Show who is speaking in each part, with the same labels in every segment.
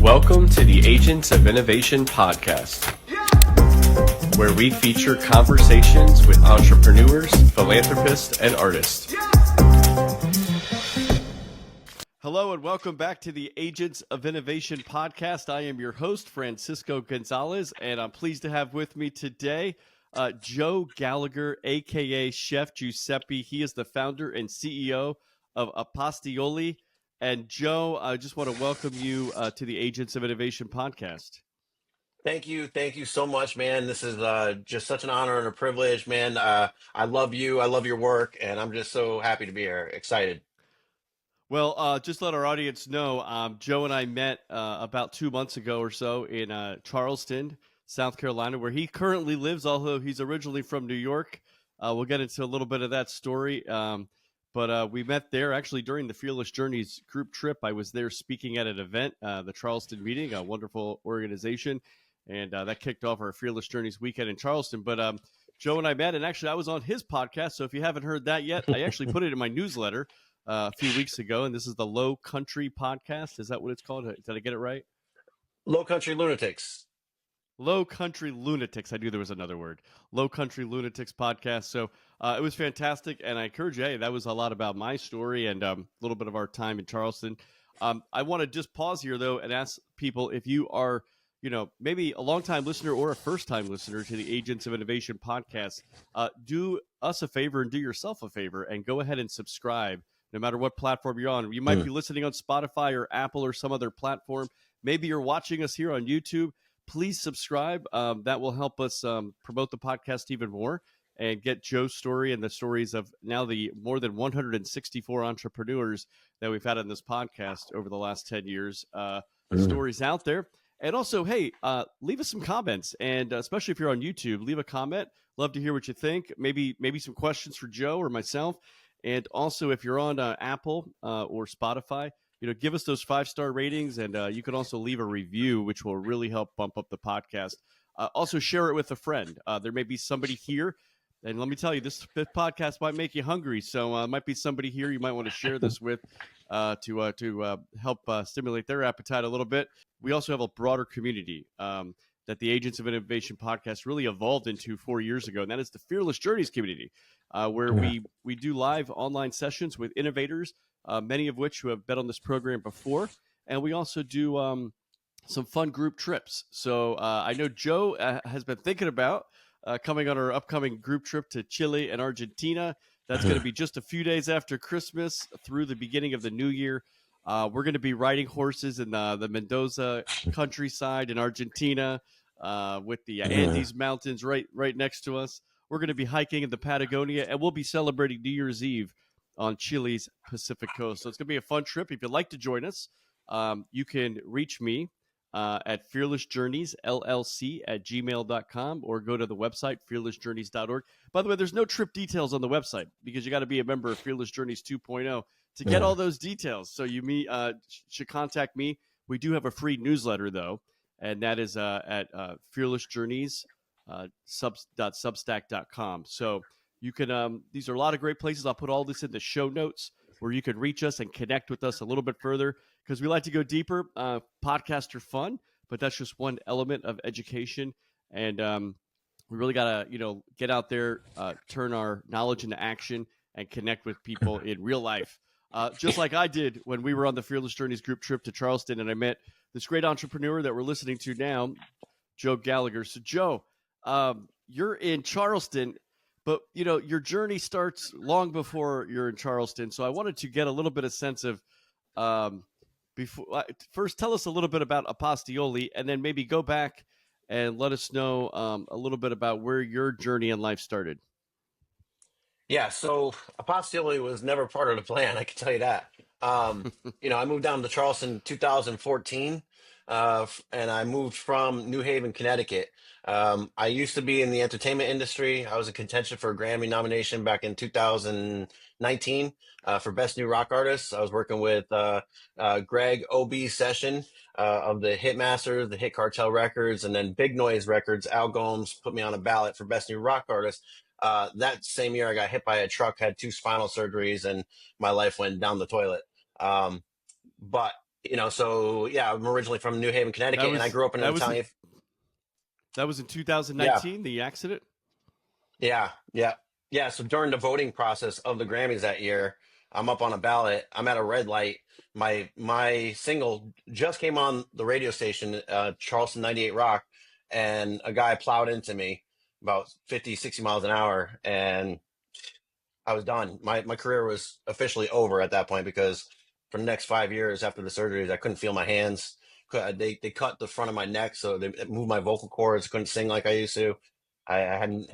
Speaker 1: Welcome to the Agents of Innovation podcast, where we feature conversations with entrepreneurs, philanthropists, and artists.
Speaker 2: Hello and welcome back to the Agents of Innovation podcast. I am your host, Francisco Gonzalez, and I'm pleased to have with me today Joe Gallagher, aka Chef Giuseppe. He is the founder and CEO of Apastioli. And Joe, I just want to welcome you to the Agents of Innovation podcast.
Speaker 3: Thank you. Thank you so much, man. This is just such an honor and a privilege, man. I love you. I love your work, and I'm just so happy to be here. Excited.
Speaker 2: Well, just let our audience know, Joe and I met about 2 months ago or so in Charleston, South Carolina, where he currently lives, although he's originally from New York. We'll get into a little bit of that story. But we met there actually during the Fearless Journeys group trip. I was there speaking at an event, the Charleston meeting, a wonderful organization. And that kicked off our Fearless Journeys weekend in Charleston. But Joe and I met, and actually I was on his podcast. So if you haven't heard that yet, I actually put it in my newsletter a few weeks ago. And this is the Low Country Podcast. Is that what it's called? Did I get it right?
Speaker 3: Low Country Lunatics.
Speaker 2: Low Country Lunatics. I knew there was another word. Low Country Lunatics podcast. So it was fantastic. And I encourage you, hey, that was a lot about my story and a little bit of our time in Charleston. I want to just pause here, though, and ask people if you are, maybe a long-time listener or a first-time listener to the Agents of Innovation podcast, do us a favor and do yourself a favor and go ahead and subscribe no matter what platform you're on. You might be listening on Spotify or Apple or some other platform. Maybe you're watching us here on YouTube. Please subscribe. That will help us promote the podcast even more and get Joe's story and the stories of now the more than 164 entrepreneurs that we've had on this podcast over the last 10 years. Stories out there. And also, hey, leave us some comments. And especially if you're on YouTube, leave a comment. Love to hear what you think. Maybe some questions for Joe or myself. And also, if you're on Apple or Spotify, give us those 5-star ratings, and you can also leave a review, which will really help bump up the podcast. Also, share it with a friend. There may be somebody here, and let me tell you, this podcast might make you hungry. So, might be somebody here you might want to share this with to help stimulate their appetite a little bit. We also have a broader community that the Agents of Innovation podcast really evolved into 4 years ago, and that is the Fearless Journeys community, where we do live online sessions with innovators, many of which who have been on this program before. And we also do some fun group trips. So I know Joe has been thinking about coming on our upcoming group trip to Chile and Argentina. That's going to be just a few days after Christmas through the beginning of the new year. We're going to be riding horses in the Mendoza countryside in Argentina with the Andes Mountains right next to us. We're going to be hiking in the Patagonia, and we'll be celebrating New Year's Eve on Chile's Pacific coast. So it's going to be a fun trip. If you'd like to join us, you can reach me at fearlessjourneysllc@gmail.com or go to the website, fearlessjourneys.org. By the way, there's no trip details on the website because you got to be a member of Fearless Journeys 2.0 to get all those details. So you should contact me. We do have a free newsletter, though, and that is at fearlessjourneys.substack.com. So you can, these are a lot of great places. I'll put all this in the show notes where you can reach us and connect with us a little bit further because we like to go deeper. Podcasts are fun, but that's just one element of education. And we really got to, get out there, turn our knowledge into action and connect with people in real life. Just like I did when we were on the Fearless Journeys group trip to Charleston, and I met this great entrepreneur that we're listening to now, Joe Gallagher. So Joe, you're in Charleston. But, your journey starts long before you're in Charleston. So I wanted to get a little bit of sense of first tell us a little bit about Apastioli and then maybe go back and let us know a little bit about where your journey in life started.
Speaker 3: Yeah, so Apastioli was never part of the plan, I can tell you that. I moved down to Charleston in 2014, and I moved from New Haven, Connecticut. I used to be in the entertainment industry. I was in contention for a Grammy nomination back in 2019 for Best New Rock Artist. I was working with Greg O.B. Session of the Hitmasters, the Hit Cartel Records, and then Big Noise Records. Al Gomes put me on a ballot for Best New Rock Artist. That same year, I got hit by a truck, had 2 spinal surgeries, and my life went down the toilet. But So yeah, I'm originally from New Haven,
Speaker 2: That
Speaker 3: Connecticut, and I
Speaker 2: was
Speaker 3: grew up in an
Speaker 2: that was
Speaker 3: Italian.
Speaker 2: that was in
Speaker 3: Yeah,
Speaker 2: 2019, the accident.
Speaker 3: yeah. So during the voting process of the Grammys that year, I'm up on a ballot. I'm at a red light. My single just came on the radio station, Charleston 98 Rock, and a guy plowed into me about 50, 60 miles an hour, and I was done. My career was officially over at that point because for the next 5 years after the surgeries, I couldn't feel my hands. They cut the front of my neck, so they moved my vocal cords. Couldn't sing like I used to. I don't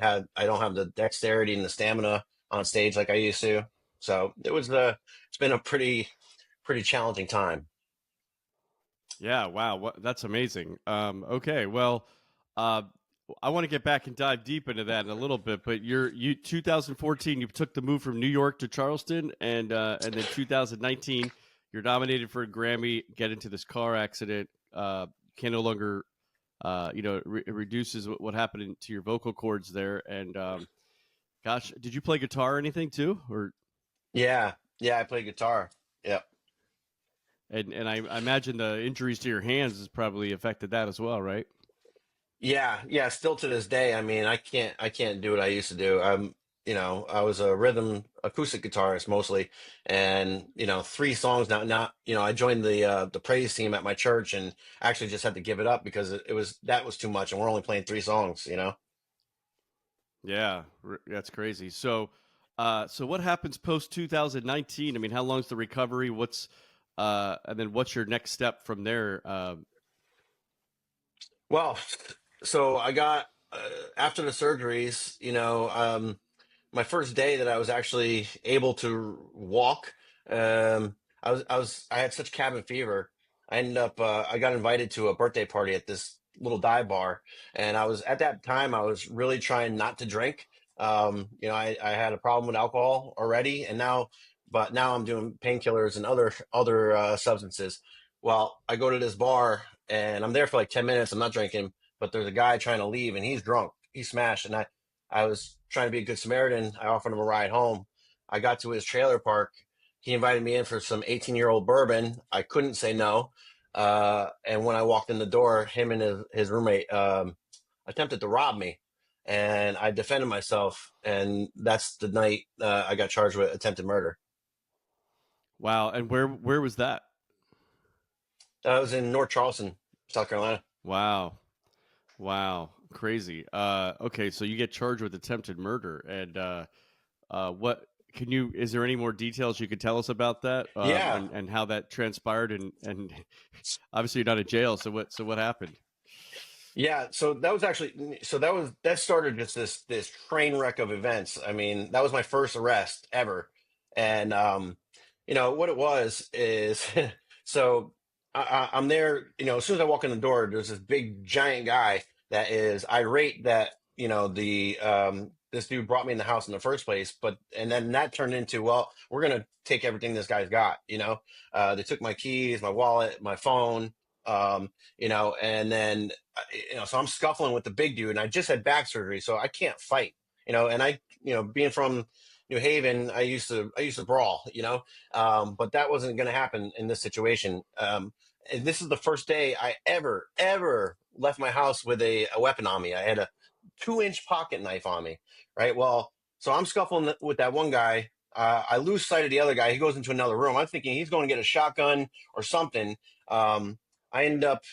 Speaker 3: have the dexterity and the stamina on stage like I used to. So it's been a pretty challenging time.
Speaker 2: Yeah, wow, that's amazing. Okay, well, uh, I want to get back and dive deep into that in a little bit, but you 2014, you took the move from New York to Charleston, and then 2019, you're nominated for a Grammy, get into this car accident, can no longer, it reduces what happened to your vocal cords there, and gosh, did you play guitar or anything too, or?
Speaker 3: Yeah, I play guitar. Yeah.
Speaker 2: And I imagine the injuries to your hands has probably affected that as well, right?
Speaker 3: Yeah. Still to this day, I mean, I can't do what I used to do. I was a rhythm acoustic guitarist mostly, and 3 songs now. Now, I joined the praise team at my church, and actually just had to give it up because that was too much, and we're only playing 3 songs.
Speaker 2: Yeah, that's crazy. So what happens post 2019? I mean, how long's the recovery? And then what's your next step from there?
Speaker 3: Well, so I got after the surgeries, my first day that I was actually able to walk, I had such cabin fever. I got invited to a birthday party at this little dive bar, and at that time I was really trying not to drink. I had a problem with alcohol already, but now I'm doing painkillers and other substances. Well, I go to this bar and I'm there for like 10 minutes. I'm not drinking, but there's a guy trying to leave and he's drunk, he's smashed, and I was trying to be a good Samaritan. I offered him a ride home. I got to his trailer park. He invited me in for some 18-year-old bourbon. I couldn't say no. And when I walked in the door, him and his roommate attempted to rob me. And I defended myself. And that's the night I got charged with attempted murder.
Speaker 2: Wow, and where was that?
Speaker 3: I was in North Charleston, South Carolina.
Speaker 2: Wow, wow, crazy. Okay, so you get charged with attempted murder, and what can you? Is there any more details you could tell us about that,
Speaker 3: Yeah.
Speaker 2: and how that transpired? And obviously you're not in jail, so what happened?
Speaker 3: Yeah, so that started just this train wreck of events. I mean, that was my first arrest ever, and what it was is so I'm there. As soon as I walk in the door, there's this big giant guy that is irate that the this dude brought me in the house in the first place, and then that turned into, well, we're gonna take everything this guy's got. They took my keys, my wallet, my phone. And then so I'm scuffling with the big dude, and I just had back surgery, so I can't fight. And being from New Haven, I used to brawl. But that wasn't going to happen in this situation. And this is the first day I ever left my house with a weapon on me. I had a 2-inch pocket knife on me, right? Well, so I'm scuffling with that one guy. I lose sight of the other guy. He goes into another room. I'm thinking he's going to get a shotgun or something. I end up,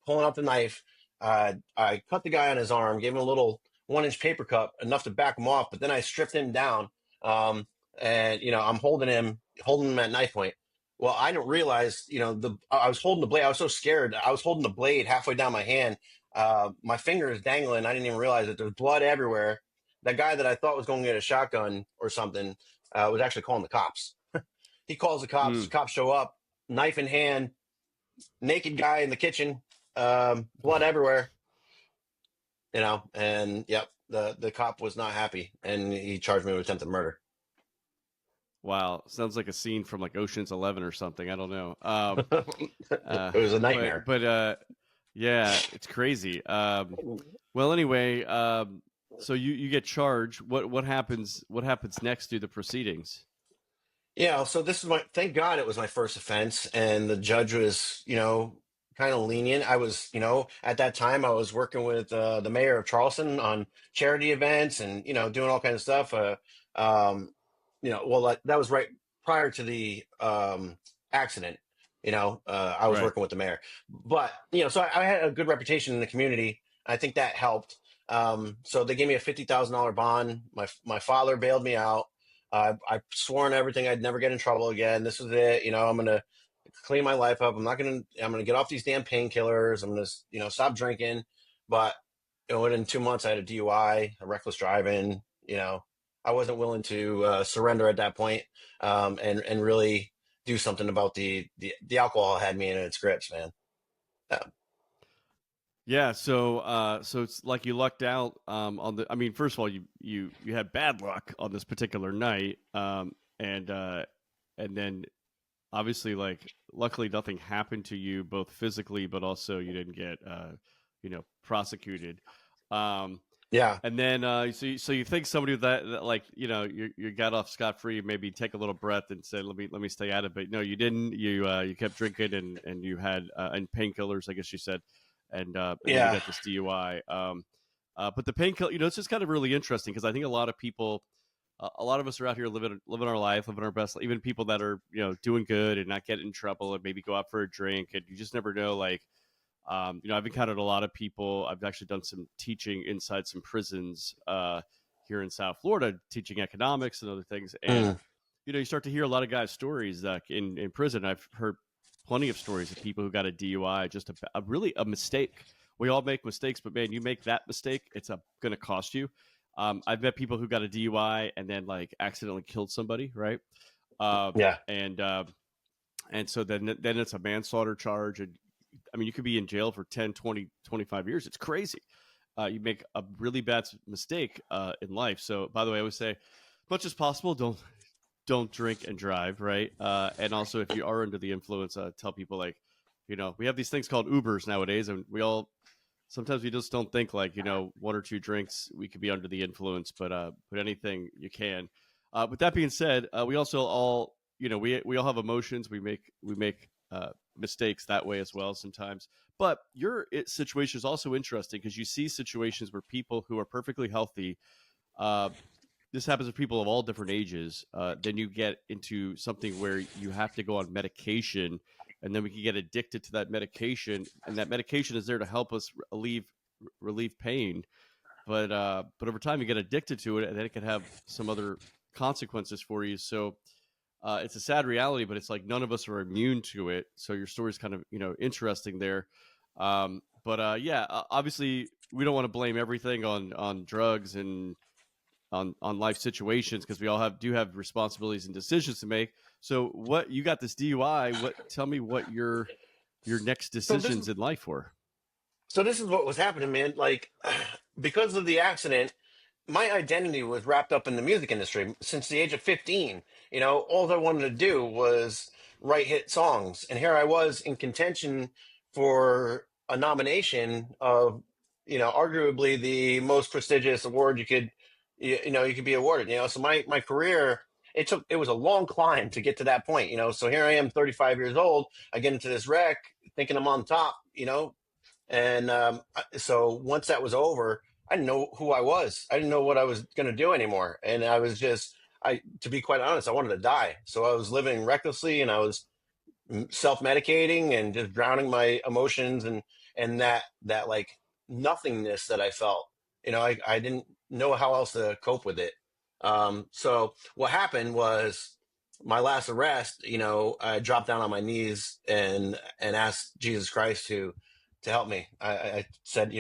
Speaker 3: pulling out the knife. I cut the guy on his arm, gave him a little 1-inch paper cut, enough to back him off. But then I stripped him down, and I'm holding him at knife point. Well, I didn't realize, I was holding the blade. I was so scared. I was holding the blade halfway down my hand. My finger is dangling. I didn't even realize that there's blood everywhere. That guy that I thought was going to get a shotgun or something was actually calling the cops. He calls the cops.
Speaker 2: Mm.
Speaker 3: Cops show up, knife in hand, naked guy in the kitchen, blood everywhere. And yep, the cop was not happy, and he charged me with attempted murder.
Speaker 2: Wow, sounds like a scene from like Ocean's 11 or something. I don't know.
Speaker 3: It was a nightmare.
Speaker 2: But yeah, it's crazy. Well, anyway, so you get charged. What happens next through the proceedings?
Speaker 3: Yeah, so this is thank God it was my first offense, and the judge was, kind of lenient. I was, at that time I was working with the mayor of Charleston on charity events and, doing all kinds of stuff. Um, well, that was right prior to the accident. I was
Speaker 2: Right.
Speaker 3: working with the mayor, but so I had a good reputation in the community. I think that helped. So they gave me a $50,000 bond. My father bailed me out. I swore on everything I'd never get in trouble again. This was it. I'm gonna clean my life up. I'm gonna get off these damn painkillers. I'm gonna, stop drinking. But within 2 months, I had a DUI, a reckless driving. I wasn't willing to surrender at that point, and really do something about the alcohol had me in its grips, man. Uh,
Speaker 2: Yeah, so it's like you lucked out on the. I mean, first of all, you had bad luck on this particular night, and then obviously, like, luckily nothing happened to you both physically, but also you didn't get prosecuted. Um,
Speaker 3: yeah,
Speaker 2: and then so you think somebody that like you got off scot free, maybe take a little breath and say let me stay at it, but no, you didn't. You kept drinking and you had and painkillers, I guess you said, and then you
Speaker 3: yeah,
Speaker 2: got this DUI. But the painkiller, it's just kind of really interesting because I think a lot of people, a lot of us are out here living our life, living our best. Even people that are doing good and not getting in trouble, and maybe go out for a drink, and you just never know. Like, I've encountered a lot of people. I've actually done some teaching inside some prisons here in South Florida, teaching economics and other things. And
Speaker 3: mm,
Speaker 2: you start to hear a lot of guys' stories like in prison. I've heard plenty of stories of people who got a DUI, just really a mistake. We all make mistakes, but man, you make that mistake, it's going to cost you. I've met people who got a DUI and then like accidentally killed somebody, right? Uh,
Speaker 3: yeah.
Speaker 2: and and so then it's a manslaughter charge, and I mean you could be in jail for 10, 20, 25 years. It's crazy. You make a really bad mistake in life. So by the way, I always say, much as possible, don't drink and drive, right? And also, if you are under the influence, tell people like, we have these things called Ubers nowadays, and sometimes we just don't think like, one or two drinks we could be under the influence, but anything you can. With that being said, we also all, we all have emotions. We make mistakes that way as well sometimes. But your situation is also interesting because you see situations where people who are perfectly healthy, uh, this happens with people of all different ages. Then you get into something where you have to go on medication, and then we can get addicted to that medication, and that medication is there to help us relieve pain. But over time, you get addicted to it, and then it can have some other consequences for you. So it's a sad reality, but it's like none of us are immune to it. So your story is kind of interesting there. But yeah, obviously we don't want to blame everything on drugs and on life situations because we all do have responsibilities and decisions to make. So what you got this DUI? Tell me what your next
Speaker 3: So this
Speaker 2: decisions in life were.
Speaker 3: So this is what was happening, man. Like, because of the accident, my identity was wrapped up in the music industry since the age of 15. All I wanted to do was write hit songs. And here I was in contention for a nomination of, arguably the most prestigious award you could be awarded. So my career, it was a long climb to get to that point. So here I am, 35 years old. I get into this wreck thinking I'm on top, and so once that was over, I didn't know who I was. I didn't know what I was going to do anymore. And I was to be quite honest, I wanted to die. So I was living recklessly, and I was self-medicating and just drowning my emotions and that like nothingness that I felt. I didn't know how else to cope with it. So what happened was my last arrest, I dropped down on my knees and asked Jesus Christ to help me. I said,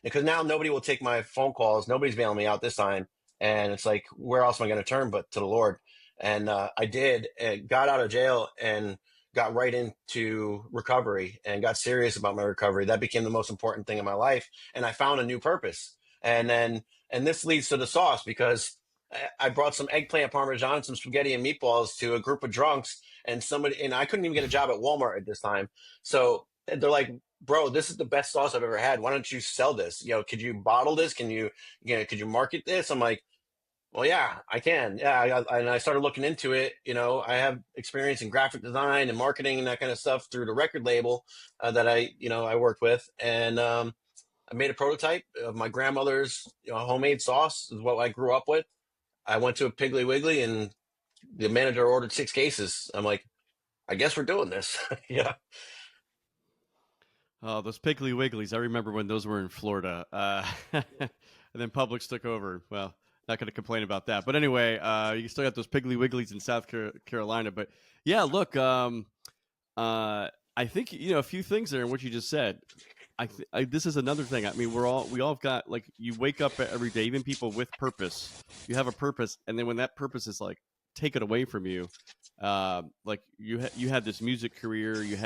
Speaker 3: because now nobody will take my phone calls. Nobody's bailing me out this time. And it's like, where else am I going to turn but to the Lord? And I did, got out of jail and got right into recovery and got serious about my recovery. That became the most important thing in my life. And I found a new purpose. And this leads to the sauce because I brought some eggplant parmesan, some spaghetti and meatballs to a group of drunks, and I couldn't even get a job at Walmart at this time. So they're like, bro, this is the best sauce I've ever had. Why don't you sell this? Could you bottle this? Could you market this? I'm like, Well, yeah, I can. Yeah, and I started looking into it. I have experience in graphic design and marketing and that kind of stuff through the record label that I worked with, and I made a prototype of my grandmother's homemade sauce. Is what I grew up with. I went to a Piggly Wiggly, and the manager ordered 6 cases. I'm like, I guess we're doing this. Yeah.
Speaker 2: Oh, those Piggly Wigglies. I remember when those were in Florida. And then Publix took over. Well, not going to complain about that. But anyway, you still got those Piggly Wigglies in South Carolina. But yeah, look, I think, a few things there in what you just said. This is another thing. I mean, we all have got, like, you wake up every day, even people with purpose, you have a purpose. And then when that purpose is like taken away from you, like you had this music career, you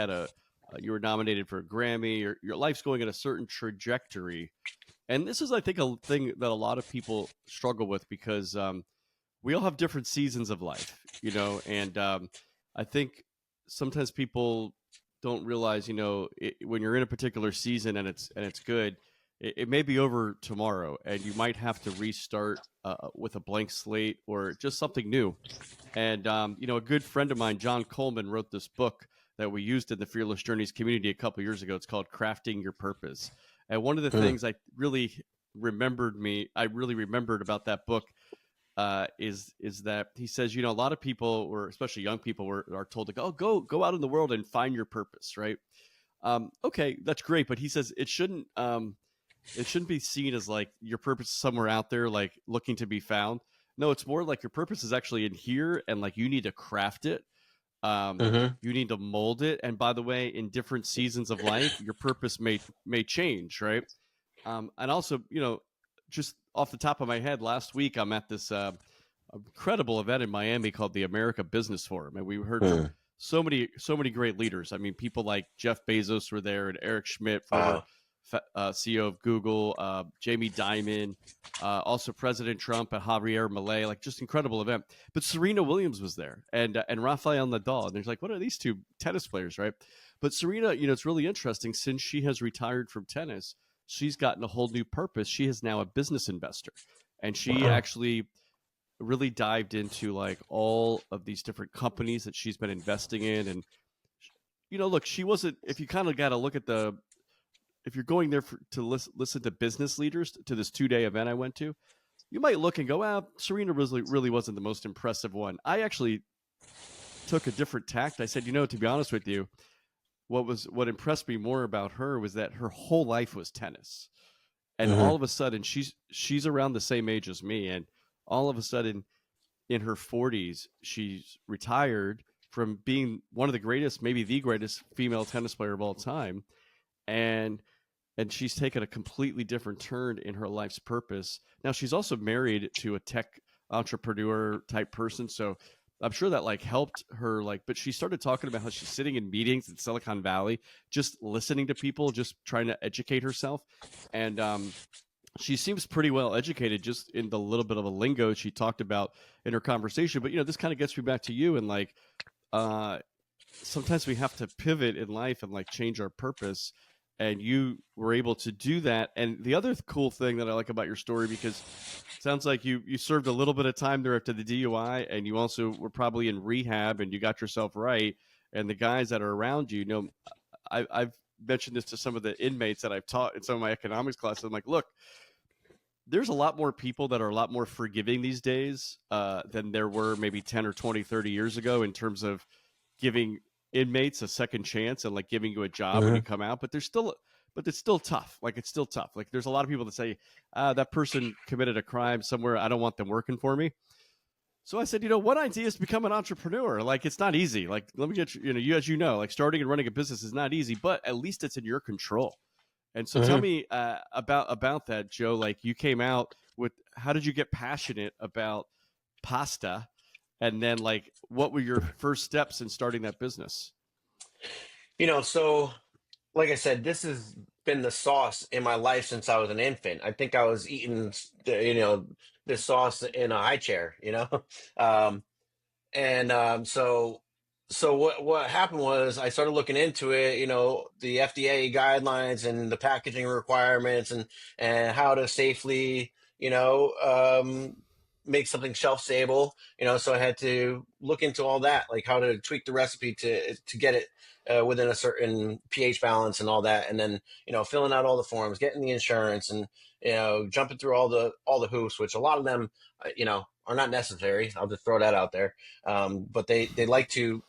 Speaker 2: were nominated for a Grammy, your life's going in a certain trajectory. And this is, I think, a thing that a lot of people struggle with because we all have different seasons of life, and I think sometimes people don't realize, when you're in a particular season and it's good, it may be over tomorrow, and you might have to restart with a blank slate or just something new. And a good friend of mine, John Coleman, wrote this book that we used in the Fearless Journeys community a couple years ago. It's called Crafting Your Purpose. And one of the things I really remembered about that book is that he says, a lot of people, or especially young people, are told to go out in the world and find your purpose, right? Okay, that's great, but he says it shouldn't be seen as like your purpose is somewhere out there, like looking to be found. No, it's more like your purpose is actually in here, and like you need to craft it. You need to mold it. And by the way, in different seasons of life, your purpose may change, right? And also, just off the top of my head, last week I'm at this incredible event in Miami called the America Business Forum, and we heard from so many great leaders. I mean, people like Jeff Bezos were there, and Eric Schmidt, former CEO of Google, Jamie Dimon, also President Trump and Javier Milei, like just incredible event. But Serena Williams was there, and Rafael Nadal. And there's like, what are these two tennis players, right? But Serena, it's really interesting. Since she has retired from tennis, she's gotten a whole new purpose. She is now a business investor, and she actually really dived into like all of these different companies that she's been investing in. And look, she wasn't. If you kind of got to look at if you're going there to listen to business leaders to this 2-day event I went to, you might look and go, Serena really wasn't the most impressive one. I actually took a different tact. I said, to be honest with you, what impressed me more about her was that her whole life was tennis. And all of a sudden she's around the same age as me. And all of a sudden in her 40s, she's retired from being one of the greatest, maybe the greatest female tennis player of all time. And she's taken a completely different turn in her life's purpose. Now, she's also married to a tech entrepreneur type person. So I'm sure that like helped her, but she started talking about how she's sitting in meetings in Silicon Valley, just listening to people, just trying to educate herself. And she seems pretty well educated just in the little bit of a lingo she talked about in her conversation. But, this kind of gets me back to you. And sometimes we have to pivot in life and change our purpose. And you were able to do that. And the other cool thing that I like about your story, because it sounds like you served a little bit of time there after the DUI, and you also were probably in rehab and you got yourself right. And the guys that are around you, I've mentioned this to some of the inmates that I've taught in some of my economics classes. I'm like, look, there's a lot more people that are a lot more forgiving these days than there were maybe 10 or 20, 30 years ago in terms of giving inmates a second chance and giving you a job when you come out. But it's still tough. It's still tough. There's a lot of people that say, that person committed a crime somewhere, I don't want them working for me. So I said, what idea is to become an entrepreneur? It's not easy. Let me get you, as starting and running a business is not easy, but at least it's in your control. And so tell me about that, Joe. You came out with, how did you get passionate about pasta? And then what were your first steps in starting that business?
Speaker 3: So like I said, this has been the sauce in my life since I was an infant. I think I was eating, this sauce in a high chair, So what happened was I started looking into it, the FDA guidelines and the packaging requirements and how to safely, make something shelf stable, so I had to look into all that, like how to tweak the recipe to get it within a certain pH balance and all that. And then, filling out all the forms, getting the insurance, and, jumping through all the hoops, which a lot of them, are not necessary. I'll just throw that out there. But they like to,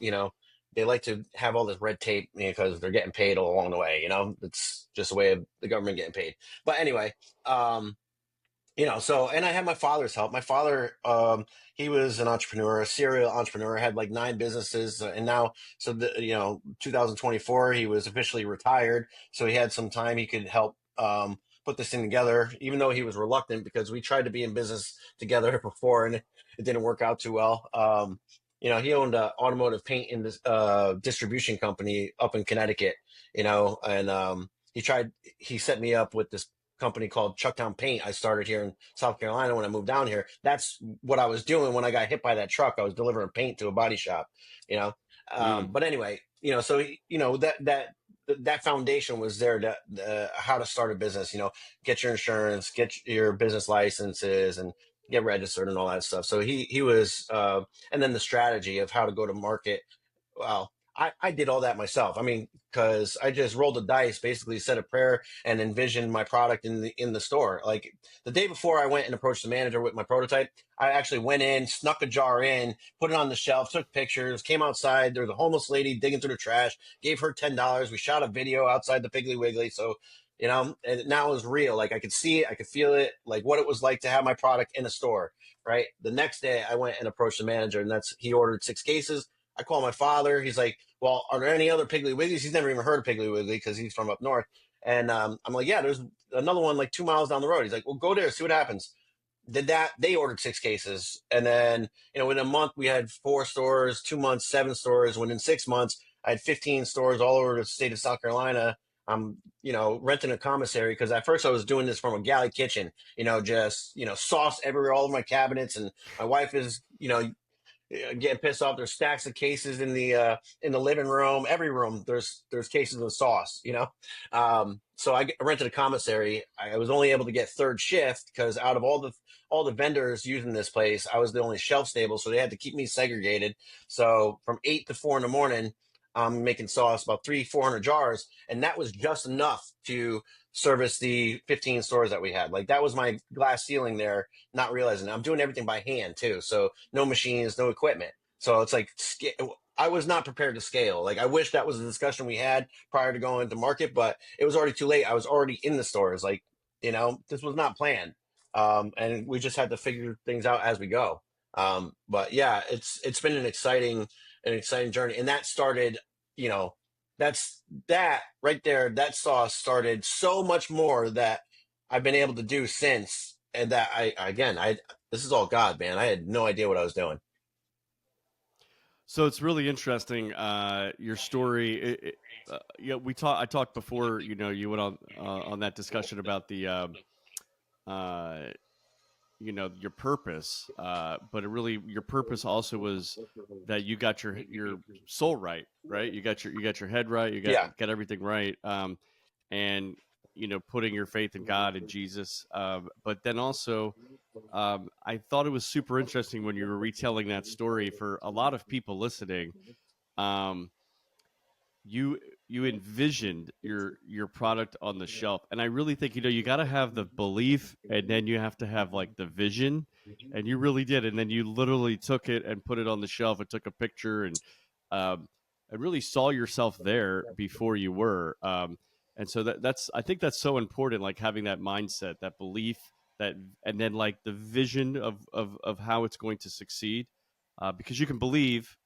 Speaker 3: they like to have all this red tape because they're getting paid along the way. It's just a way of the government getting paid. But anyway, so, and I had my father's help. My father, he was an entrepreneur, a serial entrepreneur, had like 9 businesses, and now, so 2024, he was officially retired. So he had some time he could help put this thing together, even though he was reluctant because we tried to be in business together before and it didn't work out too well. He owned an automotive paint in this, distribution company up in Connecticut, and he set me up with this company called Chucktown Paint. I started here in South Carolina when I moved down here. That's what I was doing when I got hit by that truck. I was delivering paint to a body shop, But anyway, so that foundation was there to how to start a business. Get your insurance, get your business licenses, and get registered and all that stuff. So he was, and then the strategy of how to go to market. Well, I did all that myself. I mean, because I just rolled the dice, basically said a prayer and envisioned my product in the store. Like the day before I went and approached the manager with my prototype, I actually went in, snuck a jar in, put it on the shelf, took pictures, came outside. There was a homeless lady digging through the trash, gave her $10. We shot a video outside the Piggly Wiggly. So, and now it was real. Like I could see it, I could feel it, like what it was like to have my product in a store, right? The next day I went and approached the manager, and he ordered 6 cases. I call my father. He's like, well, are there any other Piggly Wigglies? He's never even heard of Piggly Wiggly because he's from up north. And I'm like, yeah, there's another one like 2 miles down the road. He's like, well, go there, see what happens. Did that. They ordered 6 cases. And then, in a month, we had 4 stores, 2 months, 7 stores. Within 6 months, I had 15 stores all over the state of South Carolina. I'm, renting a commissary because at first I was doing this from a galley kitchen, just, sauce everywhere, all over my cabinets. And my wife is, getting pissed off. There's stacks of cases in the living room. Every room there's cases of sauce, so I rented a commissary. I was only able to get 3rd shift because out of all the vendors using this place, I was the only shelf stable, so they had to keep me segregated. So from 8 to 4 in the morning, I'm making sauce, about 400 jars, and that was just enough to service the 15 stores that we had. Like that was my glass ceiling there, not realizing I'm doing everything by hand too. So no machines, no equipment. So it's like, I was not prepared to scale. Like I wish that was a discussion we had prior to going to market, but it was already too late. I was already in the stores. Like, this was not planned. And we just had to figure things out as we go. But yeah, it's been an exciting journey. And that started, that right there, that sauce started so much more that I've been able to do since. And that this is all God, man. I had no idea what I was doing.
Speaker 2: So it's really interesting, your story. I talked before, you went on that discussion about the, your purpose, but your purpose also was that you got your soul right. You got your head right. You got everything right. And, putting your faith in God and Jesus. But then also, I thought it was super interesting when you were retelling that story for a lot of people listening. You envisioned your product on the shelf, and I really think you got to have the belief, and then you have to have like the vision, and you really did. And then you literally took it and put it on the shelf and took a picture, and really saw yourself there before you were. And so I think that's so important, like having that mindset, that belief, and then like the vision of how it's going to succeed, because you can believe.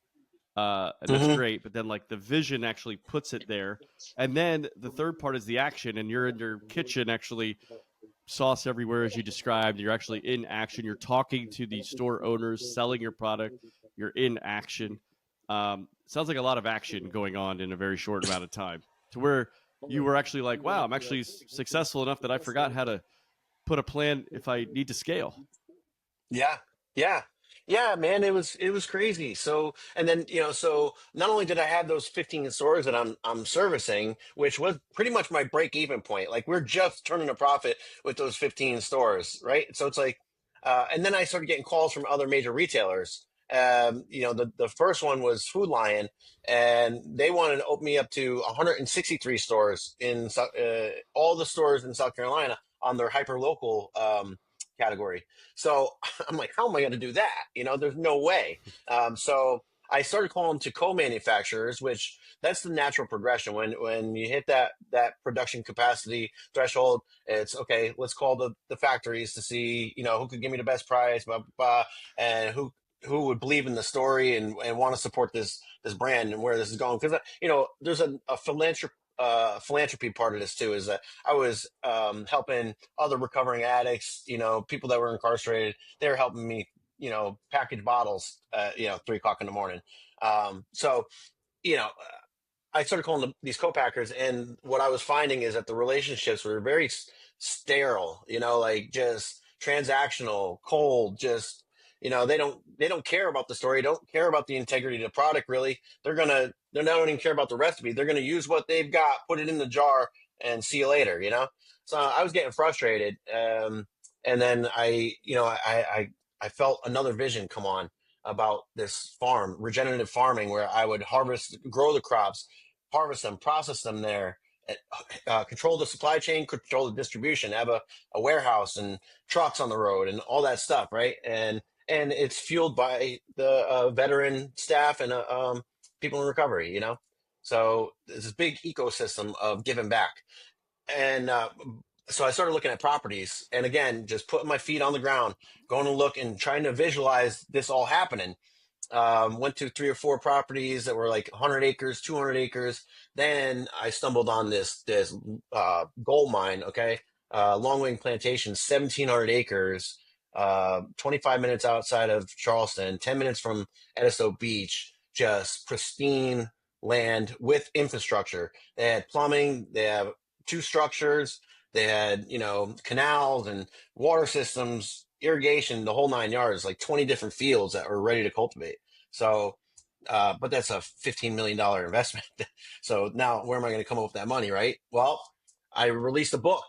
Speaker 2: And that's great, but then like the vision actually puts it there, and then the third part is the action, and you're in your kitchen, actually sauce everywhere as you described. You're actually in action. You're talking to the store owners, selling your product. You're in action. Sounds like a lot of action going on in a very short amount of time, to where you were actually like, wow, I'm actually successful enough that I forgot how to put a plan if I need to scale.
Speaker 3: Yeah, man, it was crazy. So, and then, so not only did I have those 15 stores that I'm servicing, which was pretty much my break even point. Like we're just turning a profit with those 15 stores, right? So it's like, And then I started getting calls from other major retailers. The first one was Food Lion, and they wanted to open me up to 163 stores in all the stores in South Carolina on their hyper local category. So I'm like, how am I going to do that? There's no way. So I started calling to co-manufacturers, which that's the natural progression. When you hit that production capacity threshold, it's okay. Let's call the factories to see who could give me the best price, blah, blah, blah, and who would believe in the story and want to support this brand and where this is going. Because there's a philanthropy part of this too. Is that I was helping other recovering addicts, people that were incarcerated. They were helping me, package bottles, 3:00 in the morning. So, I started calling these co-packers, and what I was finding is that the relationships were very sterile, like just transactional, cold, just, they don't care about the story, don't care about the integrity of the product, really. They don't even care about the recipe. They're going to use what they've got, put it in the jar, and see you later, So I was getting frustrated. And then I felt another vision come on about this farm, regenerative farming, where I would grow the crops, harvest them, process them there, control the supply chain, control the distribution, have a warehouse and trucks on the road and all that stuff, right? And it's fueled by the veteran staff and people in recovery, So there's this big ecosystem of giving back. And so I started looking at properties, and again, just putting my feet on the ground, going to look and trying to visualize this all happening. Went to 3 or 4 properties that were like 100 acres, 200 acres. Then I stumbled on this gold mine, okay? Long Wing Plantation, 1,700 acres, 25 minutes outside of Charleston, 10 minutes from Edisto Beach, just pristine land with infrastructure. They had plumbing, they have 2 structures, they had, canals and water systems, irrigation, the whole 9 yards, like 20 different fields that were ready to cultivate. So, but that's a $15 million investment. So now where am I going to come up with that money, right? Well, I released a book,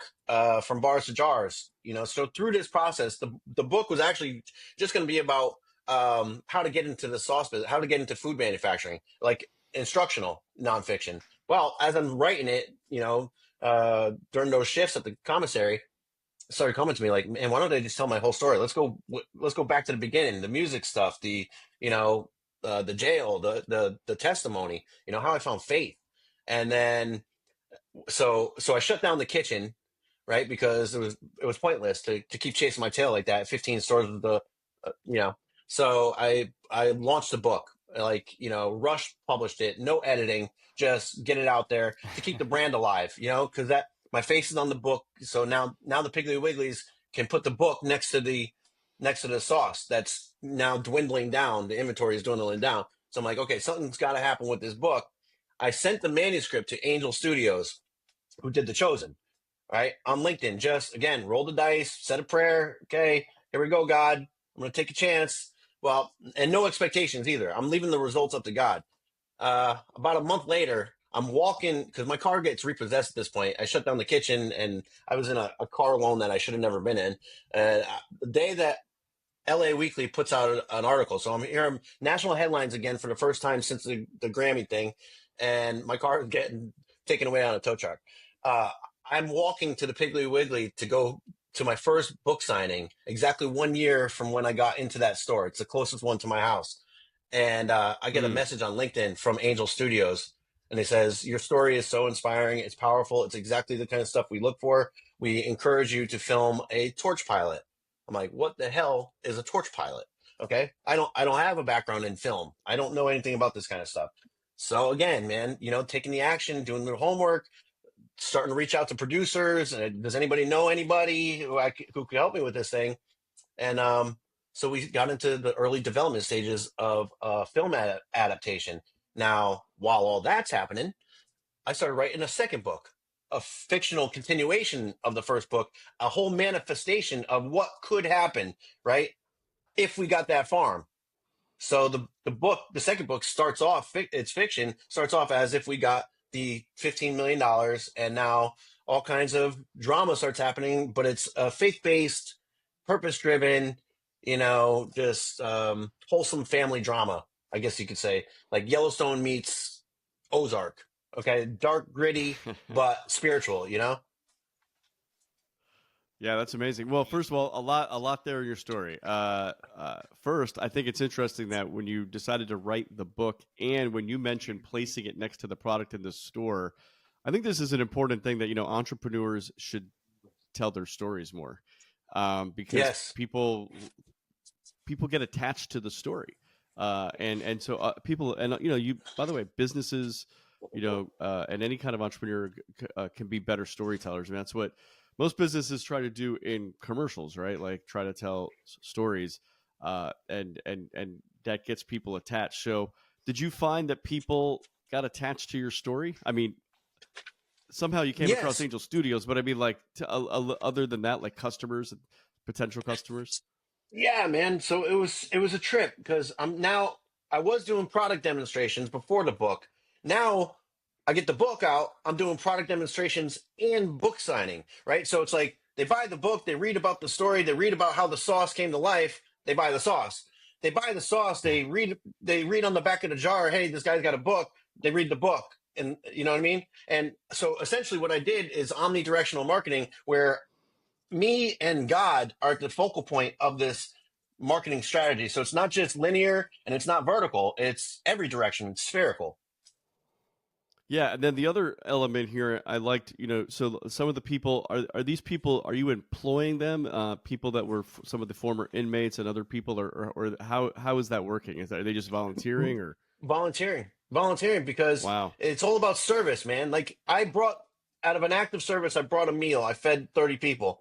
Speaker 3: From Bars to Jars, so through this process, the book was actually just going to be about how to get into the sauce business, how to get into food manufacturing, like instructional nonfiction. Well, as I'm writing it, during those shifts at the commissary, started coming to me like, man, why don't I just tell my whole story? Let's go back to the beginning, the music stuff, the jail, the testimony, how I found faith. And then, so I shut down the kitchen, right? Because it was pointless to keep chasing my tail like that. 15 stores with so I launched a book, Rush published it, no editing, just get it out there to keep the brand alive, because my face is on the book. So now the Piggly Wigglies can put the book next to the sauce that's now dwindling down. The inventory is dwindling down. So I'm like, okay, something's got to happen with this book. I sent the manuscript to Angel Studios, who did The Chosen, right? On LinkedIn, just again, roll the dice, said a prayer. Okay, here we go, God. I'm going to take a chance. Well, and no expectations either. I'm leaving the results up to God. About a month later, I'm walking because my car gets repossessed at this point. I shut down the kitchen and I was in a car loan that I should have never been in. The day that LA Weekly puts out an article, so I'm hearing national headlines again for the first time since the Grammy thing, and my car is getting taken away on a tow truck. I'm walking to the Piggly Wiggly to go to my first book signing, exactly 1 year from when I got into that store. It's the closest one to my house. And I get a message on LinkedIn from Angel Studios, and it says, your story is so inspiring. It's powerful. It's exactly the kind of stuff we look for. We encourage you to film a torch pilot. I'm like, what the hell is a torch pilot? Okay. I don't have a background in film. I don't know anything about this kind of stuff. So again, man, taking the action, doing the homework, starting to reach out to producers. Does anybody know anybody who could help me with this thing? And so we got into the early development stages of film adaptation. Now, while all that's happening, I started writing a second book, a fictional continuation of the first book, a whole manifestation of what could happen, right, if we got that farm. So the second book starts off, it's fiction, starts off as if we got the $15 million, and now all kinds of drama starts happening, but it's faith-based, purpose-driven, just wholesome family drama, I guess you could say, like Yellowstone meets Ozark. Okay, dark, gritty, but spiritual.
Speaker 2: Yeah, that's amazing. Well, first of all, a lot there in your story. First, I think it's interesting that when you decided to write the book and when you mentioned placing it next to the product in the store, I think this is an important thing that entrepreneurs should tell their stories more, because
Speaker 3: Yes.
Speaker 2: people get attached to the story, and so people, and you, by the way, businesses, and any kind of entrepreneur can be better storytellers. And that's what most businesses try to do in commercials, right? Like try to tell stories, and that gets people attached. So did you find that people got attached to your story? I mean, somehow you came across
Speaker 3: Yes.
Speaker 2: Angel Studios, but I mean, like, other than that, like customers, potential customers.
Speaker 3: Yeah, man. So it was a trip because I was doing product demonstrations before the book. Now I get the book out, I'm doing product demonstrations and book signing, right? So it's like they buy the book, they read about the story, they read about how the sauce came to life, they buy the sauce. They buy the sauce, they read on the back of the jar, hey, this guy's got a book, they read the book. And you know what I mean? And so essentially what I did is omnidirectional marketing where me and God are at the focal point of this marketing strategy. So it's not just linear and it's not vertical, it's every direction, it's spherical.
Speaker 2: Yeah, and then the other element here, I liked, so some of the people are these people, are you employing them, people that were some of the former inmates and other people, or how is that working? Are they just volunteering, or?
Speaker 3: Volunteering because
Speaker 2: Wow.
Speaker 3: it's all about service, man. Like I brought out of an active service, I brought a meal, I fed 30 people,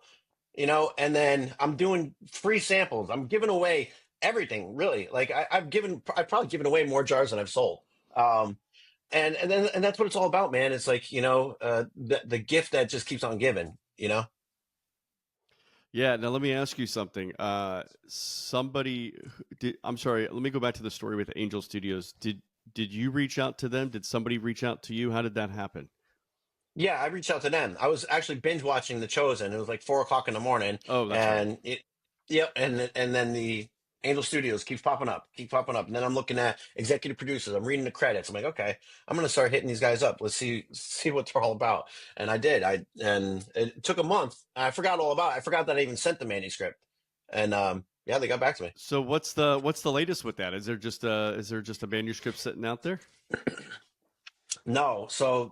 Speaker 3: and then I'm doing free samples. I'm giving away everything, really. Like I've probably given away more jars than I've sold. Um, and that's what it's all about, man. It's like, the gift that just keeps on giving.
Speaker 2: Yeah, now let me ask you something. I'm sorry, let me go back to the story with Angel Studios. Did you reach out to them? Did somebody reach out to you? How did that happen?
Speaker 3: Yeah, I reached out to them. I was actually binge watching The Chosen. It was like 4 o'clock in the morning,
Speaker 2: Oh, that's right.
Speaker 3: and yep, and then the Angel Studios keep popping up, and then I'm looking at executive producers. I'm reading the credits. I'm like, okay, I'm gonna start hitting these guys up. Let's see what they're all about. And I did. And it took a month. I forgot all about it. I forgot that I even sent the manuscript, and yeah, they got back to me.
Speaker 2: So what's the latest with that? Is there just a manuscript sitting out there?
Speaker 3: No, so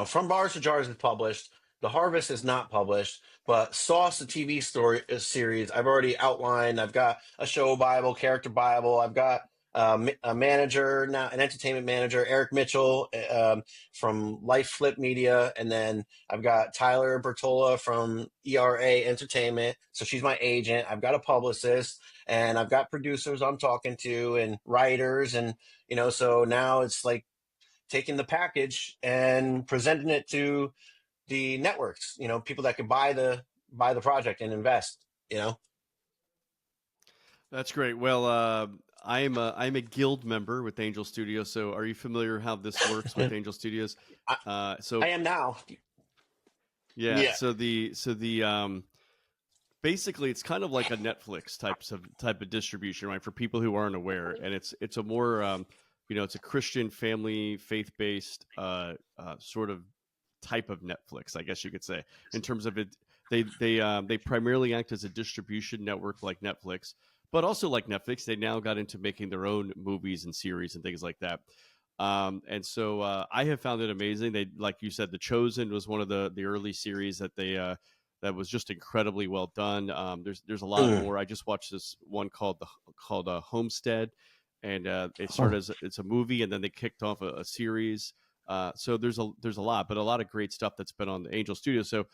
Speaker 3: From Bars to Jars is published. The Harvest is not published, but Sauce, the TV story series, I've already outlined. I've got a show Bible, character Bible. I've got a manager now, an entertainment manager, Eric Mitchell from Life Flip Media, and then I've got Tyler Bertola from ERA Entertainment. So she's my agent. I've got a publicist, and I've got producers I'm talking to, and writers, and so now it's like taking the package and presenting it to the networks, people that could buy the project and invest.
Speaker 2: That's great. Well, I'm a guild member with Angel Studios. So are you familiar how this works with Angel Studios?
Speaker 3: I,
Speaker 2: So
Speaker 3: I am now.
Speaker 2: yeah,
Speaker 3: Yeah.
Speaker 2: so the basically it's kind of like a Netflix type of distribution, right? For people who aren't aware, and it's a more it's a Christian family faith based sort of type of Netflix, I guess you could say. In terms of it, they primarily act as a distribution network like Netflix, but also like Netflix, they now got into making their own movies and series and things like that. And so I have found it amazing. They, like you said, The Chosen was one of the early series that they that was just incredibly well done. There's a lot
Speaker 3: Mm.
Speaker 2: more. I just watched this one called Homestead, and it
Speaker 3: Huh.
Speaker 2: started as it's a movie, and then they kicked off a series. So there's a lot, but a lot of great stuff that's been on the Angel Studio. So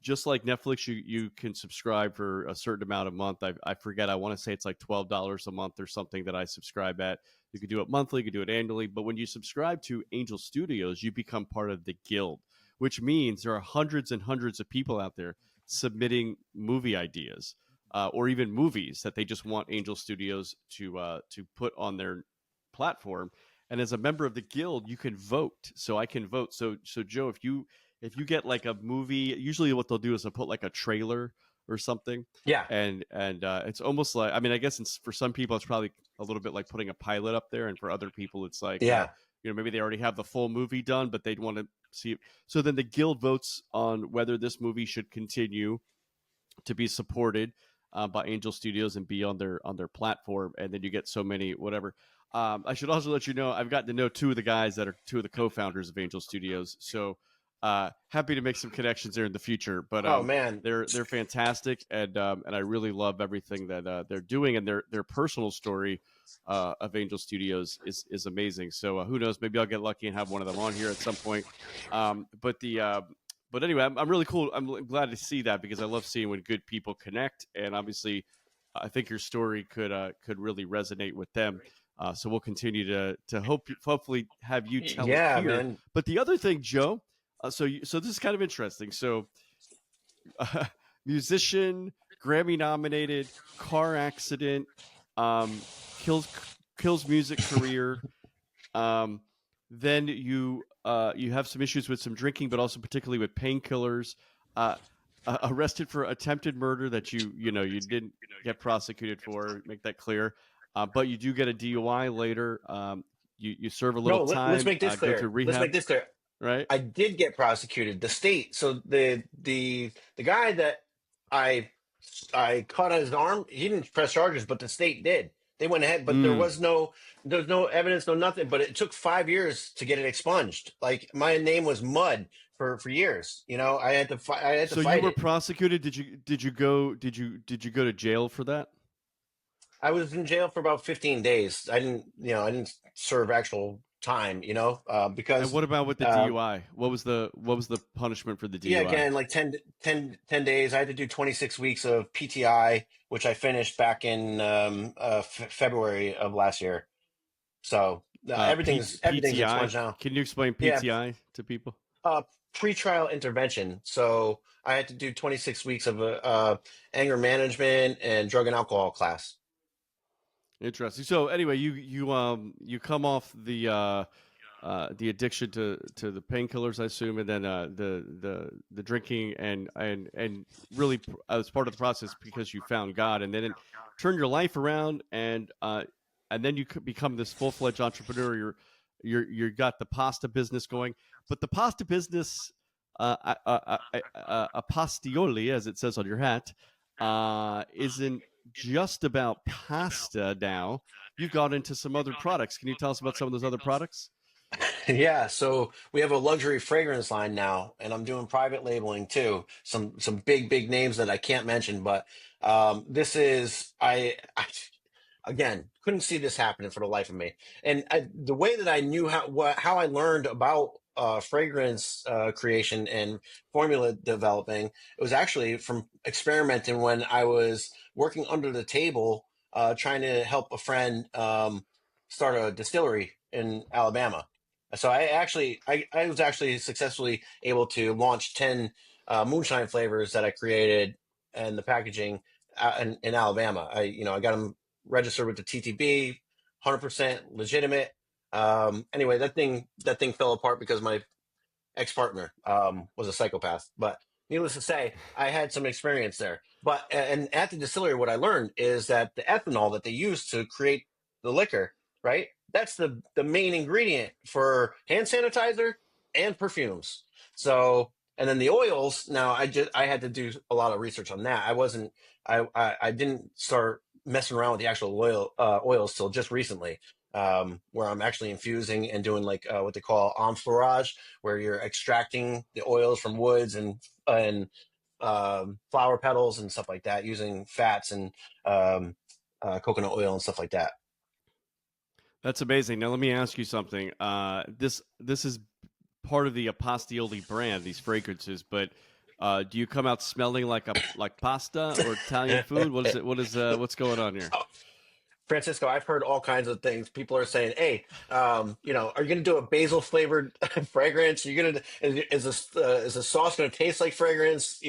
Speaker 2: just like Netflix, you can subscribe for a certain amount a month. I forget. I want to say it's like $12 a month or something that I subscribe at. You could do it monthly, you could do it annually. But when you subscribe to Angel Studios, you become part of the guild, which means there are hundreds and hundreds of people out there submitting movie ideas, or even movies that they just want Angel Studios to put on their platform. And as a member of the guild, you can vote. So I can vote. So Joe, if you get like a movie, usually what they'll do is they'll put like a trailer or something.
Speaker 3: Yeah.
Speaker 2: And it's almost like, I mean, I guess for some people it's probably a little bit like putting a pilot up there, and for other people it's like
Speaker 3: Yeah.
Speaker 2: maybe they already have the full movie done, but they'd want to see it. So then the guild votes on whether this movie should continue to be supported by Angel Studios and be on their platform, and then you get so many whatever. I should also let you know I've gotten to know two of the guys that are two of the co-founders of Angel Studios, so happy to make some connections there in the future. But
Speaker 3: Oh man,
Speaker 2: they're fantastic, and I really love everything that they're doing, and their personal story of Angel Studios is amazing. So who knows? Maybe I'll get lucky and have one of them on here at some point. But anyway, I'm really cool. I'm glad to see that, because I love seeing when good people connect, and obviously, I think your story could really resonate with them. So we'll continue to hopefully have you tell it here.
Speaker 3: Man.
Speaker 2: But the other thing, Joe, so this is kind of interesting. So, musician, Grammy-nominated, car accident, kills music career. Then you have some issues with some drinking, but also particularly with painkillers. Arrested for attempted murder that you didn't get prosecuted for. Make that clear. But you do get a DUI later. You serve a little time.
Speaker 3: Let's make this clear.
Speaker 2: Go to rehab.
Speaker 3: Let's make this clear.
Speaker 2: Right.
Speaker 3: I did get prosecuted. The state. So the guy that I cut his arm, he didn't press charges, but the state did. They went ahead, but there's no evidence, no nothing. But it took 5 years to get it expunged. Like, my name was mud for years. I had to fight.
Speaker 2: So you were prosecuted. Did you go to jail for that?
Speaker 3: I was in jail for about 15 days. I didn't serve actual time. Because.
Speaker 2: And what about with the DUI? What was the punishment for the DUI?
Speaker 3: Yeah, again, like 10 days. I had to do 26 weeks of PTI, which I finished back in February of last year. So everything's expunged now.
Speaker 2: Can you explain PTI to people?
Speaker 3: Pre-trial intervention. So I had to do 26 weeks of anger management and drug and alcohol class.
Speaker 2: Interesting. So anyway, you come off the addiction to the painkillers, I assume, and then the drinking and really as part of the process because you found God, and then it turned your life around, and then you could become this full-fledged entrepreneur. You got the pasta business going, but the pasta business, Apastioli, as it says on your hat, isn't just about pasta now. You've got into some other products. Can you tell us about some of those other products?
Speaker 3: Yeah, so we have a luxury fragrance line now, and I'm doing private labeling too. Some big names that I can't mention, but this is I again couldn't see this happening for the life of me. And the way that I knew how I learned about fragrance creation and formula developing, it was actually from experimenting when I was working under the table, trying to help a friend start a distillery in Alabama. So I was actually successfully able to launch 10 moonshine flavors that I created and the packaging in Alabama. I got them registered with the TTB, 100% legitimate. Anyway, that thing fell apart because my ex-partner was a psychopath. But needless to say, I had some experience there. But and at the distillery, what I learned is that the ethanol that they use to create the liquor, right? That's the main ingredient for hand sanitizer and perfumes. So, and then the oils. Now, I had to do a lot of research on that. I didn't start messing around with the actual oils till just recently, where I'm actually infusing and doing like what they call enfleurage, where you're extracting the oils from woods and flower petals and stuff like that, using fats and coconut oil and stuff like that.
Speaker 2: That's amazing. Now let me ask you something. This is part of the Apastioli brand, these fragrances, but do you come out smelling like pasta or Italian food? What's going on here?
Speaker 3: Oh, Francisco, I've heard all kinds of things. People are saying, "Hey, are you going to do a basil flavored fragrance? Is the sauce going to taste like fragrance?"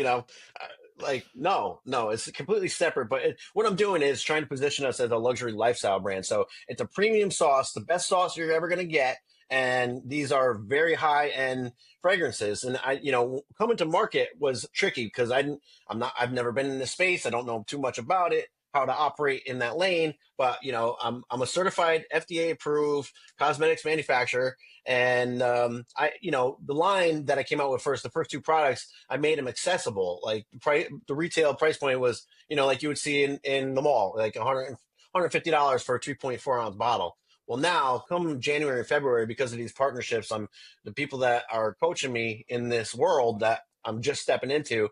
Speaker 3: Like, no, it's completely separate. But what I'm doing is trying to position us as a luxury lifestyle brand. So it's a premium sauce, the best sauce you're ever going to get. and these are very high end fragrances. And coming to market was tricky because I've never been in this space. I don't know too much about it, how to operate in that lane. But I'm a certified FDA approved cosmetics manufacturer, and the line that I came out with first, the first two products, I made them accessible. Like the retail price point was, like you would see in the mall, like $150 for a 3.4 ounce bottle. Well, now come January and February, because of these partnerships, the people that are coaching me in this world that I'm just stepping into.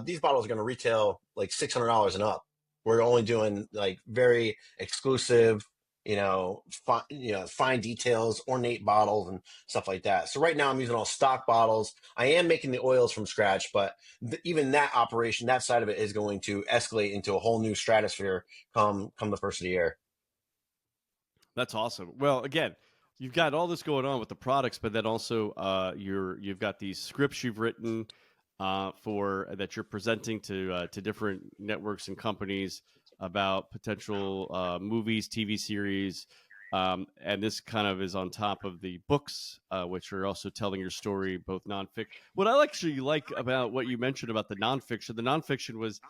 Speaker 3: These bottles are going to retail like $600 and up. We're only doing like very exclusive, fine details, ornate bottles and stuff like that. So right now I'm using all stock bottles. I am making the oils from scratch, but even that operation, that side of it is going to escalate into a whole new stratosphere come the first of the year.
Speaker 2: That's awesome. Well, again, you've got all this going on with the products, but then also you've got these scripts you've written for that you're presenting to different networks and companies about potential movies, TV series, and this kind of is on top of the books, which are also telling your story, both nonfiction. What I actually like about what you mentioned about the nonfiction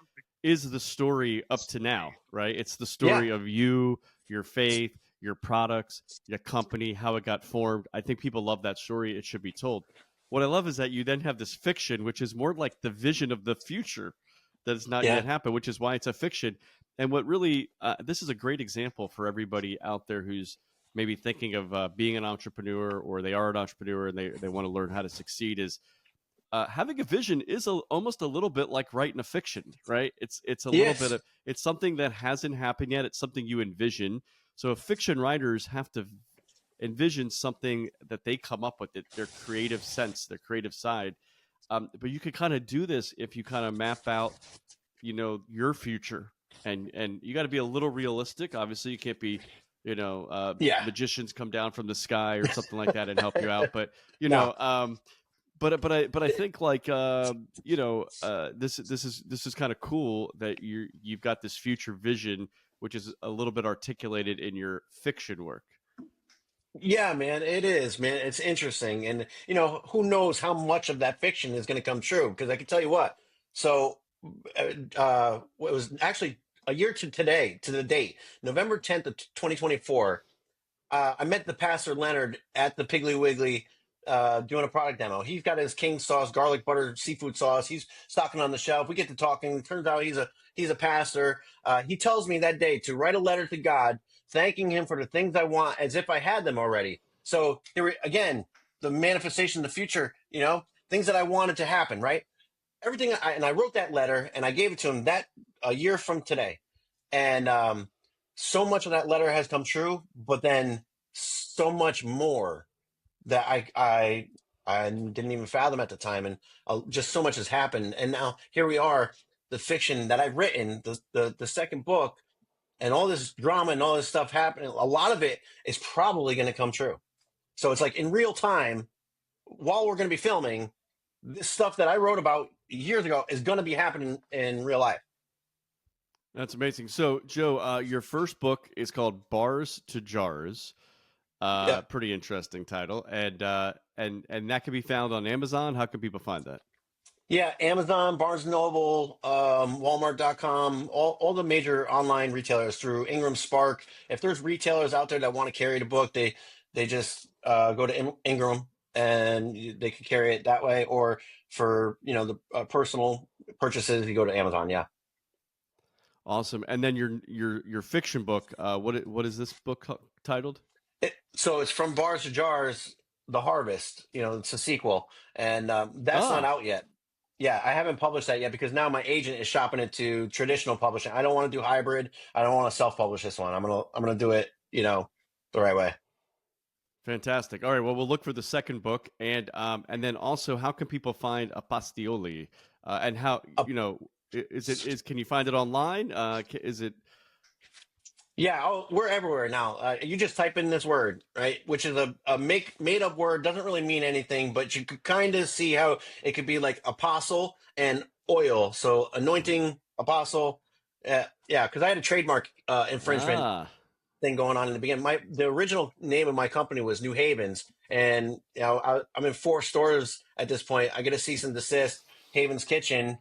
Speaker 2: is the story up to now, right? It's the story of you, your faith, your products, your company, how it got formed. I think people love that story. It should be told. What I love is that you then have this fiction, which is more like the vision of the future that has not yet happened, which is why it's a fiction. And what really, this is a great example for everybody out there who's maybe thinking of being an entrepreneur, or they are an entrepreneur and they want to learn how to succeed, is having a vision is almost a little bit like writing a fiction, right? It's a little bit of, it's something that hasn't happened yet. It's something you envision. So fiction writers have to envision something that they come up with, their creative sense, their creative side. But you could kind of do this if you kind of map out, your future, and you got to be a little realistic. Obviously, you can't be, magicians come down from the sky or something like that and help you out. But but I think like this is kind of cool that you've got this future vision, which is a little bit articulated in your fiction work.
Speaker 3: Yeah, man, it is, man. It's interesting. And, who knows how much of that fiction is going to come true? Because I can tell you what. So, it was actually a year to today, to the date, November 10th of 2024. I met the pastor Leonard at the Piggly Wiggly doing a product demo. He's got his king sauce, garlic butter, seafood sauce. He's stocking on the shelf. We get to talking. Turns out he's a pastor. He tells me that day to write a letter to God, thanking him for the things I want as if I had them already. So here again, the manifestation of the future, things that I wanted to happen, right? Everything. And I wrote that letter and I gave it to him that a year from today. And so much of that letter has come true, but then so much more that I didn't even fathom at the time. And just so much has happened. And now here we are, the fiction that I've written, the second book, and all this drama and all this stuff happening, a lot of it is probably going to come true. So it's like in real time, while we're going to be filming, this stuff that I wrote about years ago is going to be happening in real life.
Speaker 2: That's amazing. So, Joe, your first book is called Bars to Jars. Pretty interesting title. And that can be found on Amazon. How can people find that?
Speaker 3: Yeah, Amazon, Barnes & Noble, Walmart.com, all the major online retailers, through Ingram Spark. If there's retailers out there that want to carry the book, they just go to Ingram and they can carry it that way. Or for the personal purchases, you go to Amazon. Yeah.
Speaker 2: Awesome. And then your fiction book, what is this book titled?
Speaker 3: So it's From Bars to Jars, The Harvest. It's a sequel, and that's not out yet. Yeah, I haven't published that yet because now my agent is shopping it to traditional publishing. I don't want to do hybrid. I don't want to self-publish this one. I'm gonna do it, the right way.
Speaker 2: Fantastic. All right. Well, we'll look for the second book, and then also, how can people find Apastioli, and how can you find it online? Is it?
Speaker 3: Yeah, we're everywhere now. You just type in this word, right? Which is a made up word, doesn't really mean anything, but you could kind of see how it could be like apostle and oil. So anointing, apostle. Yeah, because I had a trademark infringement. thing going on in the beginning. The original name of my company was New Havens, and I'm in 4 stores at this point. I get a cease and desist. Havens Kitchen,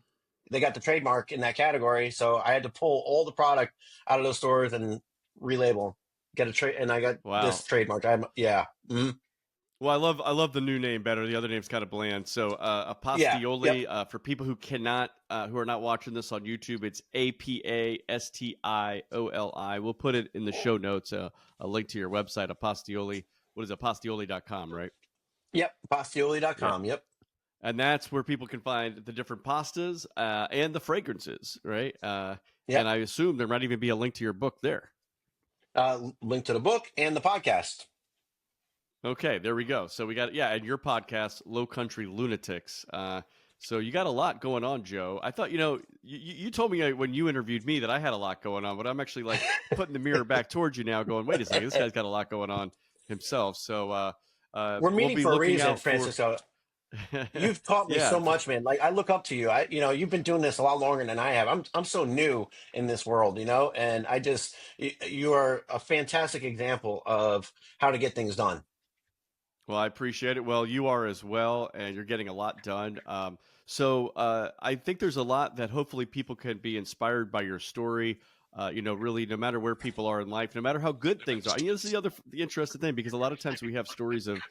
Speaker 3: they got the trademark in that category, so I had to pull all the product out of those stores and relabel, get a trade, and I got this trademark. Yeah. Mm-hmm.
Speaker 2: Well, I love the new name better. The other name's kind of bland. So Apastioli,
Speaker 3: Yep.
Speaker 2: for people who are not watching this on YouTube, it's Apastioli. We'll put it in the show notes, a link to your website, Apastioli. What is it? Apastioli.com, right?
Speaker 3: Yep. Apastioli.com. Yep.
Speaker 2: And that's where people can find the different pastas and the fragrances, right?
Speaker 3: Yep.
Speaker 2: And I assume there might even be a link to your book there.
Speaker 3: Link to the book and the podcast.
Speaker 2: Okay, there we go. So we got, and your podcast, Low Country Lunatics. So you got a lot going on, Joe. I thought, you told me when you interviewed me that I had a lot going on, but I'm actually like putting the mirror back towards you now going, wait a second, this guy's got a lot going on himself. So
Speaker 3: we're meeting for a reason, Francisco. You've taught me so much, man. Like, I look up to you. You've been doing this a lot longer than I have. I'm so new in this world, and you are a fantastic example of how to get things done.
Speaker 2: Well, I appreciate it. Well, you are as well, and you're getting a lot done. So I think there's a lot that hopefully people can be inspired by your story. Really, no matter where people are in life, no matter how good things are. This is the interesting thing, because a lot of times we have stories of,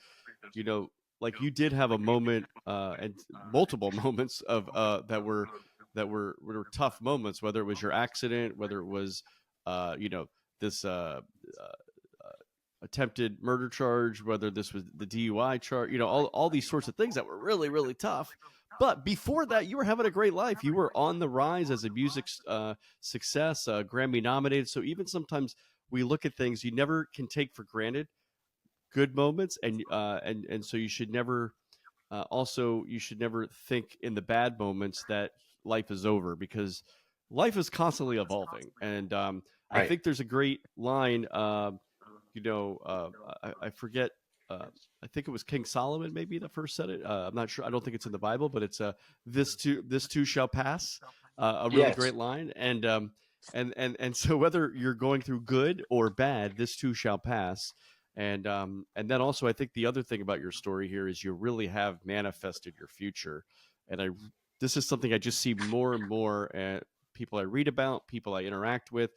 Speaker 2: like you did have a moment and multiple moments of that were tough moments, whether it was your accident, whether it was this attempted murder charge, whether this was the DUI charge, all these sorts of things that were really, really tough. But before that, you were having a great life. You were on the rise as a music success, Grammy-nominated. So even sometimes we look at things you never can take for granted, good moments, and so you should never think in the bad moments that life is over, because life is constantly evolving. And I think there's a great line. I forget. I think it was King Solomon maybe that first said it. I'm not sure. I don't think it's in the Bible, but it's this too shall pass. A really great line. And so whether you're going through good or bad, this too shall pass. And then also, I think the other thing about your story here is you really have manifested your future. And this is something I just see more and more at people I read about, people I interact with.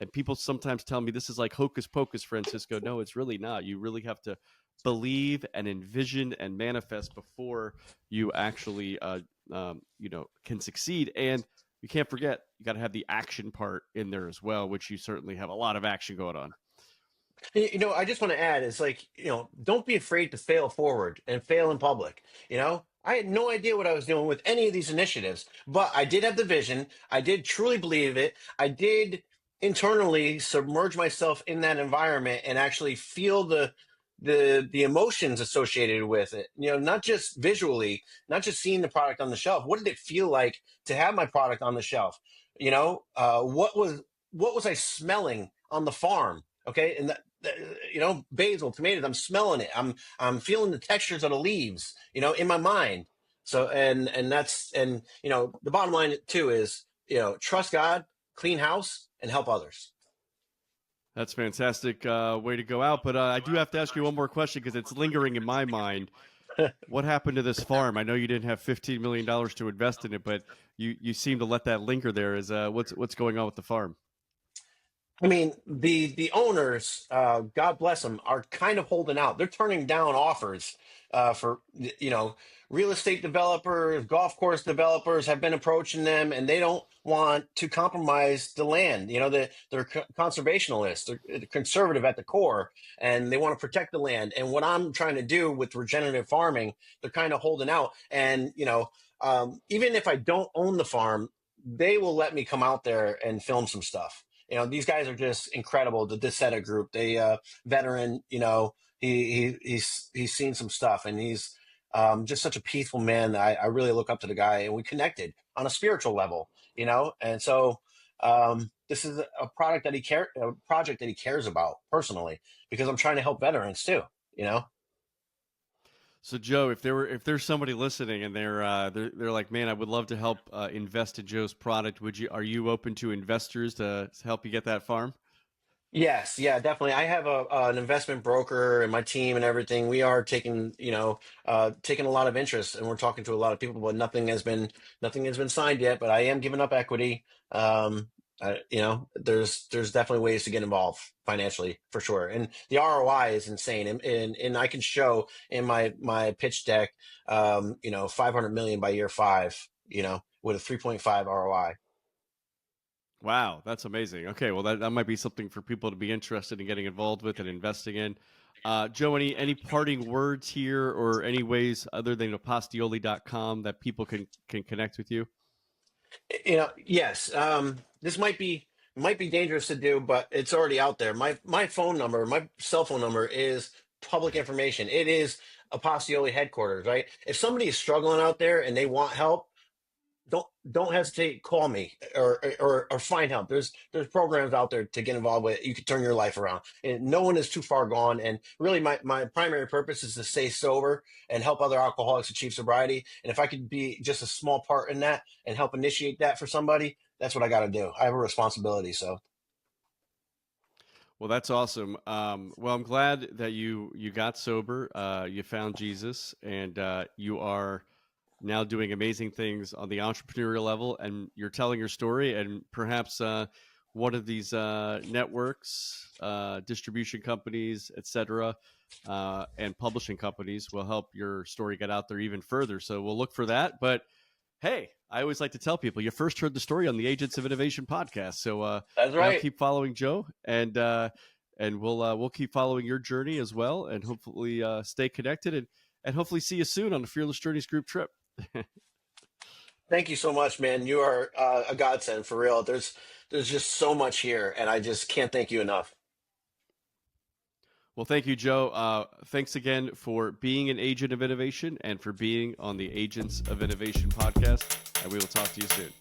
Speaker 2: And people sometimes tell me this is like hocus pocus, Francisco. No, it's really not. You really have to believe and envision and manifest before you actually, can succeed. And you can't forget, you got to have the action part in there as well, which you certainly have a lot of action going on.
Speaker 3: I just want to add, it's like, don't be afraid to fail forward and fail in public. I had no idea what I was doing with any of these initiatives, but I did have the vision. I did truly believe it. I did internally submerge myself in that environment and actually feel the emotions associated with it, not just visually, not just seeing the product on the shelf. What did it feel like to have my product on the shelf? What was I smelling on the farm? Okay. And basil, tomatoes, I'm smelling it. I'm feeling the textures of the leaves, in my mind. So, and the bottom line too is, trust God, clean house, and help others.
Speaker 2: That's a fantastic way to go out. But I do have to ask you one more question, because it's lingering in my mind. What happened to this farm? I know you didn't have $15 million to invest in it, but you seem to let that linger there. What's going on with the farm?
Speaker 3: I mean, the owners, God bless them, are kind of holding out. They're turning down offers for, real estate developers, golf course developers have been approaching them, and they don't want to compromise the land. They're conservationists, they're conservative at the core, and they want to protect the land. And what I'm trying to do with regenerative farming, they're kind of holding out. And, even if I don't own the farm, they will let me come out there and film some stuff. These guys are just incredible. The Dissetta group, they veteran, he's seen some stuff, and he's just such a peaceful man that I really look up to the guy, and we connected on a spiritual level, and so this is a project that he cares about personally, because I'm trying to help veterans too,
Speaker 2: So Joe, if there's somebody listening and they're like, man, I would love to help invest in Joe's product. Are you open to investors to help you get that farm?
Speaker 3: Yes, yeah, definitely. I have an investment broker and my team and everything. We are taking, taking a lot of interest, and we're talking to a lot of people, but nothing has been signed yet. But I am giving up equity. There's definitely ways to get involved financially for sure, and the ROI is insane. And I can show in my pitch deck, 500 million by year five, with a 3.5 ROI.
Speaker 2: Wow, that's amazing. Okay, well that might be something for people to be interested in getting involved with and investing in. Joe, any parting words here or any ways other than apastioli.com that people can connect with you?
Speaker 3: Yes. This might be dangerous to do, but it's already out there. My phone number, my cell phone number is public information. It is Apastioli headquarters, right? If somebody is struggling out there and they want help, don't hesitate. Call me or find help. There's programs out there to get involved with. You can turn your life around, and no one is too far gone. And really, my primary purpose is to stay sober and help other alcoholics achieve sobriety. And if I could be just a small part in that and help initiate that for somebody, that's what I got to do. I have a responsibility. So
Speaker 2: Well, that's awesome. Well, I'm glad that you got sober, you found Jesus, and you are now doing amazing things on the entrepreneurial level, and you're telling your story, and perhaps one of these networks, distribution companies, etc., and publishing companies will help your story get out there even further. So we'll look for that. But hey, I always like to tell people you first heard the story on the Agents of Innovation podcast. So
Speaker 3: that's
Speaker 2: now
Speaker 3: right.
Speaker 2: keep following Joe, and we'll keep following your journey as well, and hopefully stay connected, and hopefully see you soon on the Fearless Journeys group trip.
Speaker 3: Thank you so much, man. You are a godsend for real. There's just so much here, and I just can't thank you enough.
Speaker 2: Well, thank you, Joe. Thanks again for being an agent of innovation and for being on the Agents of Innovation podcast. And we will talk to you soon.